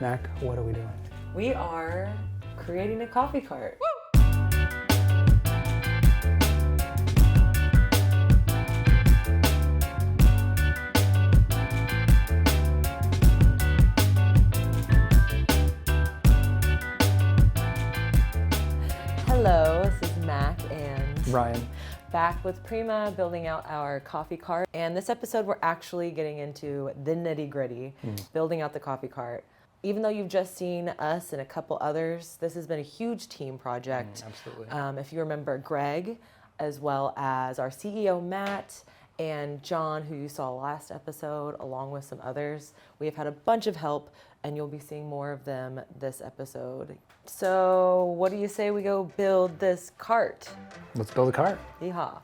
Mac, what are we doing? We are creating a coffee cart. Hello, this is Mac and Ryan. Back with Prima, building out our coffee cart. And this episode, we're actually getting into the nitty-gritty, building out the coffee cart. Even though you've just seen us and a couple others, this has been a huge team project. Absolutely. If you remember Greg, as well as our CEO, Matt, and John, who you saw last episode, along with some others. We have had a bunch of help, and you'll be seeing more of them this episode. So what do you say we go build this cart? Let's build a cart. Yeehaw.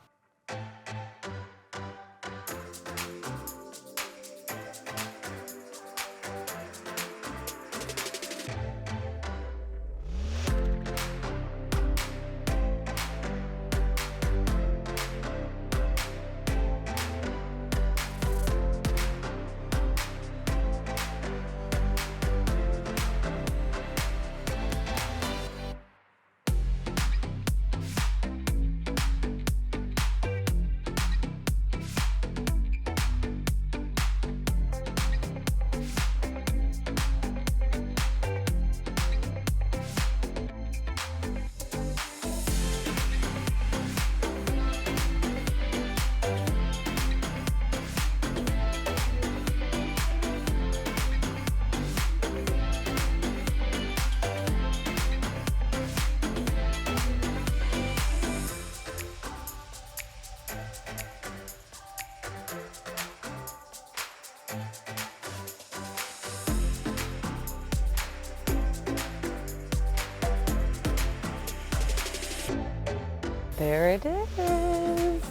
There it is.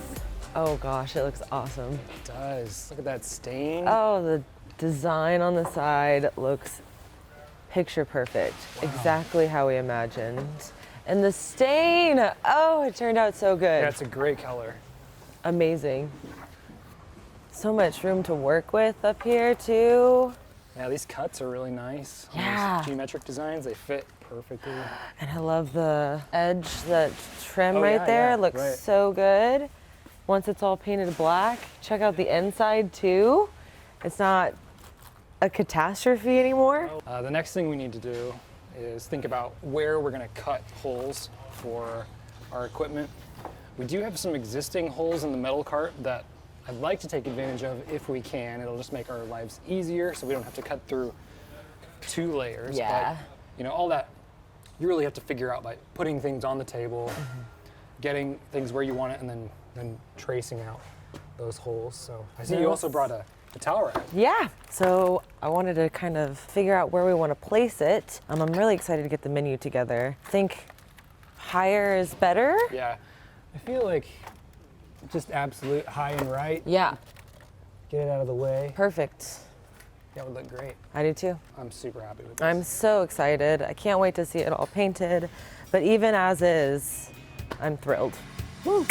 Oh gosh, it looks awesome. It does. Look at that stain. Oh, the design on the side looks picture perfect. Wow. Exactly how we imagined. And the stain, oh, it turned out so good. Yeah, it's a great color. Amazing. So much room to work with up here too. Yeah, these cuts are really nice. Yeah. These geometric designs, they fit perfectly. And I love the edge, that trim Oh, right yeah, there. yeah, It looks right. so good. Once it's all painted black, check out the inside too. It's not a catastrophe anymore. The next thing we need to do is think about where we're gonna cut holes for our equipment. We do have some existing holes in the metal cart that I'd like to take advantage of if we can. It'll just make our lives easier so we don't have to cut through 2 layers. Yeah. But, you know, all that you really have to figure out by putting things on the table, getting things where you want it, and then tracing out those holes. So I see you also brought a towel rack. Yeah, so I wanted to kind of figure out where we want to place it. I'm really excited to get the menu together. Think higher is better? Yeah, I feel like just absolute high and right. Yeah, Get it out of the way. perfect. That would look great. I do too. I'm super happy with this. I'm so excited. I can't wait to see it all painted. But even as is, I'm thrilled. Woo.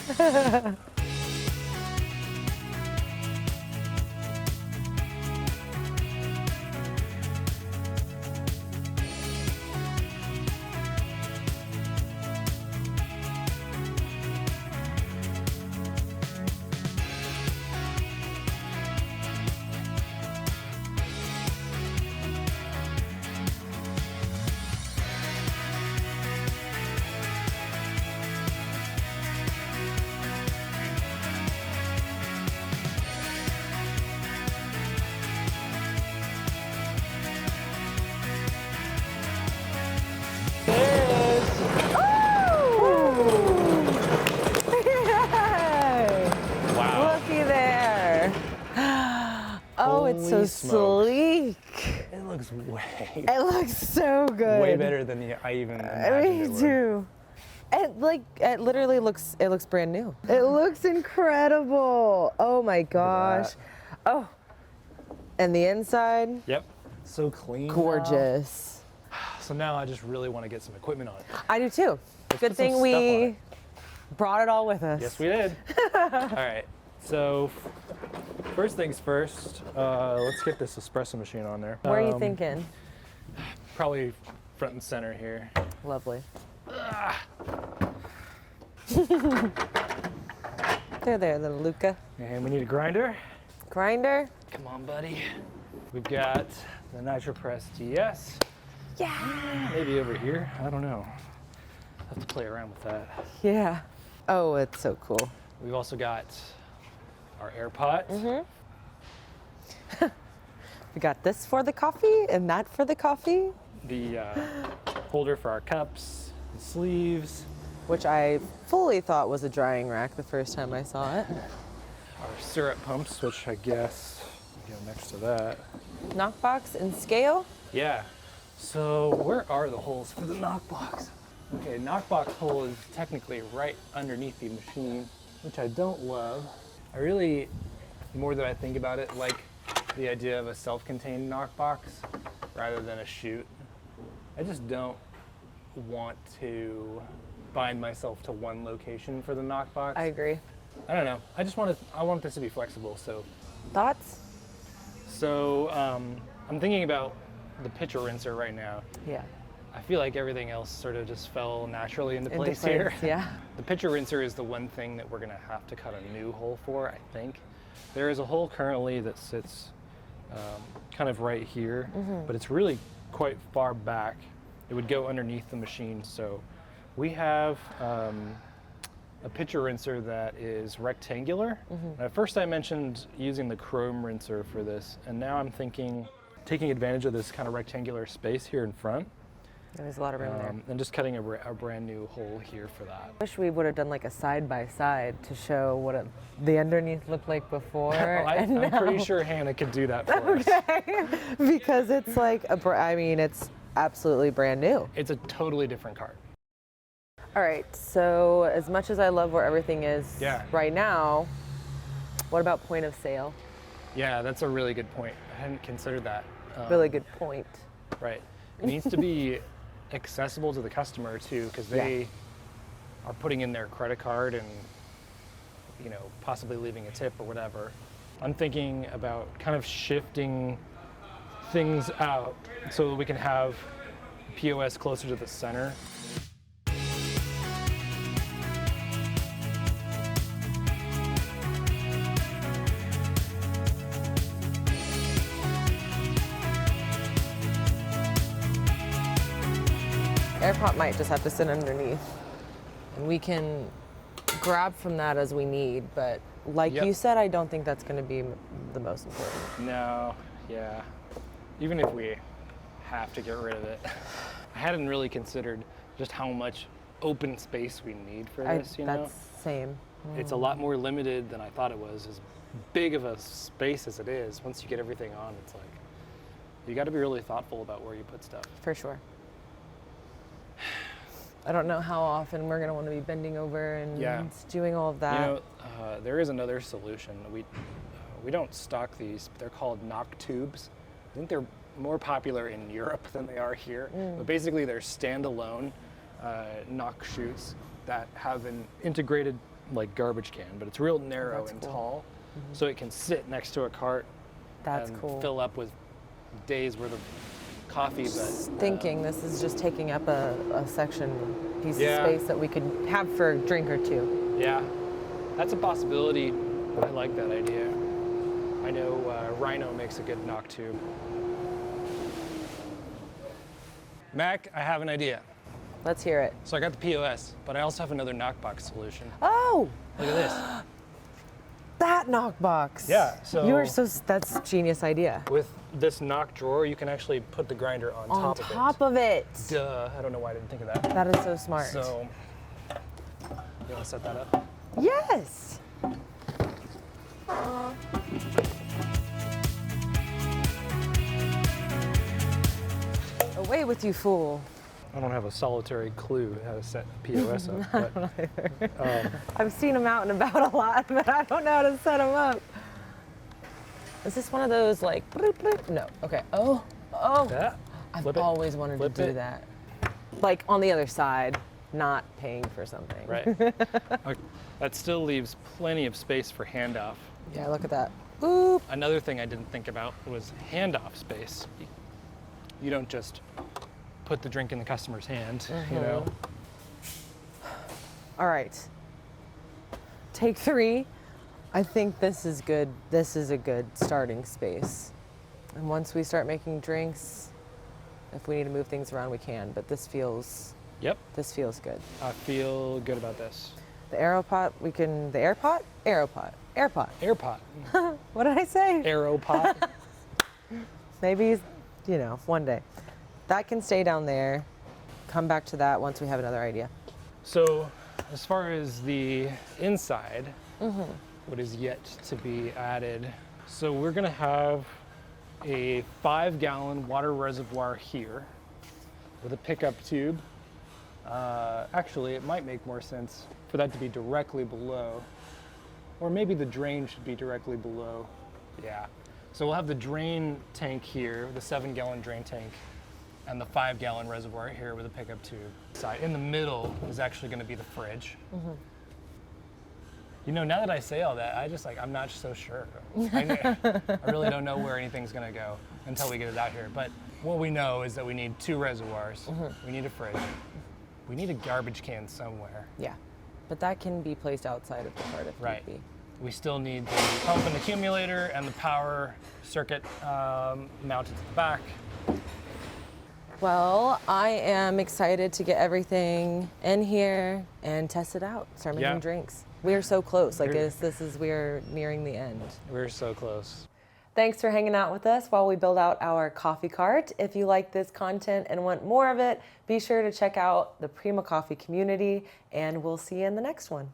Oh, it's so Holy smokes. sleek. It looks It looks so good. way better than I even imagined it Me would. too. It literally looks brand new. It looks incredible. Oh my gosh. Oh, and the inside, Yep. So clean. gorgeous. Now. So now I just really want to get some equipment on it. I do too. Let's Good put some thing stuff on we it. brought it all with us. Yes, we did. All right. So first things first, let's get this espresso machine on there. Where are you thinking? probably front and center here. Lovely. There, little Luca. And we need a grinder. Grinder. Come on, buddy. We've got the NitroPress DS. Yeah. Maybe over here, I don't know. I'll have to play around with that. Yeah. Oh, it's so cool. We've also got our air pot. We got this for the coffee and that for the coffee. The holder for our cups, the sleeves. Which I fully thought was a drying rack the first time I saw it. Our syrup pumps, which I guess go next to that. Knockbox and scale. Yeah. So where are the holes for the knockbox? Okay, knockbox hole is technically right underneath the machine, which I don't love. I really, the more that I think about it, like the idea of a self-contained knockbox rather than a chute. I just don't want to bind myself to one location for the knockbox. I agree. I don't know. I want this to be flexible. Thoughts? So I'm thinking about the pitcher rinser right now. Yeah. I feel like everything else sort of just fell naturally into place here. Yeah. The pitcher rinser is the one thing that we're gonna have to cut a new hole for, I think. There is a hole currently that sits kind of right here, but it's really quite far back. It would go underneath the machine. So we have a pitcher rinser that is rectangular. At first I mentioned using the chrome rinser for this, and now I'm thinking taking advantage of this kind of rectangular space here in front. There's a lot of room there. And just cutting a brand new hole here for that. Wish we would have done like a side by side to show what the underneath looked like before. I'm pretty sure Hannah could do that for us. Okay. Because it's like it's absolutely brand new. It's a totally different cart. All right, so as much as I love where everything is right now, what about point of sale? Yeah, that's a really good point. I hadn't considered that. Really good point. Right. It needs to be accessible to the customer too, because they are putting in their credit card and possibly leaving a tip or whatever. I'm thinking about kind of shifting things out so that we can have POS closer to the center. AirPot might just have to sit underneath, and we can grab from that as we need, but like you said, I don't think that's going to be the most important. No, yeah. Even if we have to get rid of it. I hadn't really considered just how much open space we need for this, That's same. It's a lot more limited than I thought it was. As big of a space as it is, once you get everything on, it's like, you got to be really thoughtful about where you put stuff. For sure. I don't know how often we're going to want to be bending over and doing all of that. There is another solution. We don't stock these. They're called knock tubes. I think they're more popular in Europe than they are here. But basically, they're standalone knock chutes that have an integrated garbage can, but it's real narrow and tall, so it can sit next to a cart and fill up with days worth of coffee. But thinking this is just taking up a piece of space that we could have for a drink or two. Yeah, that's a possibility. I like that idea. I know Rhino makes a good knock tube. Mac, I have an idea. Let's hear it. So I got the POS, but I also have another knockbox solution. Oh! Look at this. That knockbox. Yeah, so that's a genius idea. With this knock drawer, you can actually put the grinder on top of it. On top of it. Duh, I don't know why I didn't think of that. That is so smart. So, you want to set that up? Yes. Away with you, fool. I don't have a solitary clue how to set POS up. But, I've seen them out and about a lot, but I don't know how to set them up. Is this one of those bloop, bloop? No. Okay. Oh. Yeah. I've always wanted to do that. Like on the other side, not paying for something. Right. That still leaves plenty of space for handoff. Yeah, look at that. Boop. Another thing I didn't think about was handoff space. You don't just put the drink in the customer's hand, you know? All right. Take 3. I think this is good. This is a good starting space. And once we start making drinks, if we need to move things around, we can. But this feels good. I feel good about this. The Aeropot, the Airpot? Airpot. What did I say? Aeropot. Maybe, one day. That can stay down there. Come back to that once we have another idea. So, as far as the inside, what is yet to be added, so we're gonna have a 5-gallon water reservoir here with a pickup tube. Actually, it might make more sense for that to be directly below, or maybe the drain should be directly below. Yeah. So we'll have the drain tank here, the 7-gallon drain tank, and the 5-gallon reservoir here with a pickup tube. In the middle is actually going to be the fridge. You know, now that I say all that, I'm not so sure. I really don't know where anything's going to go until we get it out here. But what we know is that we need 2 reservoirs. We need a fridge. We need a garbage can somewhere. Yeah, but that can be placed outside of the cart if need be. We still need the pump and accumulator and the power circuit mounted to the back. Well, I am excited to get everything in here and test it out. Start making drinks. We are so close. We're nearing the end. We're so close. Thanks for hanging out with us while we build out our coffee cart. If you like this content and want more of it, be sure to check out the Prima Coffee Community, and we'll see you in the next one.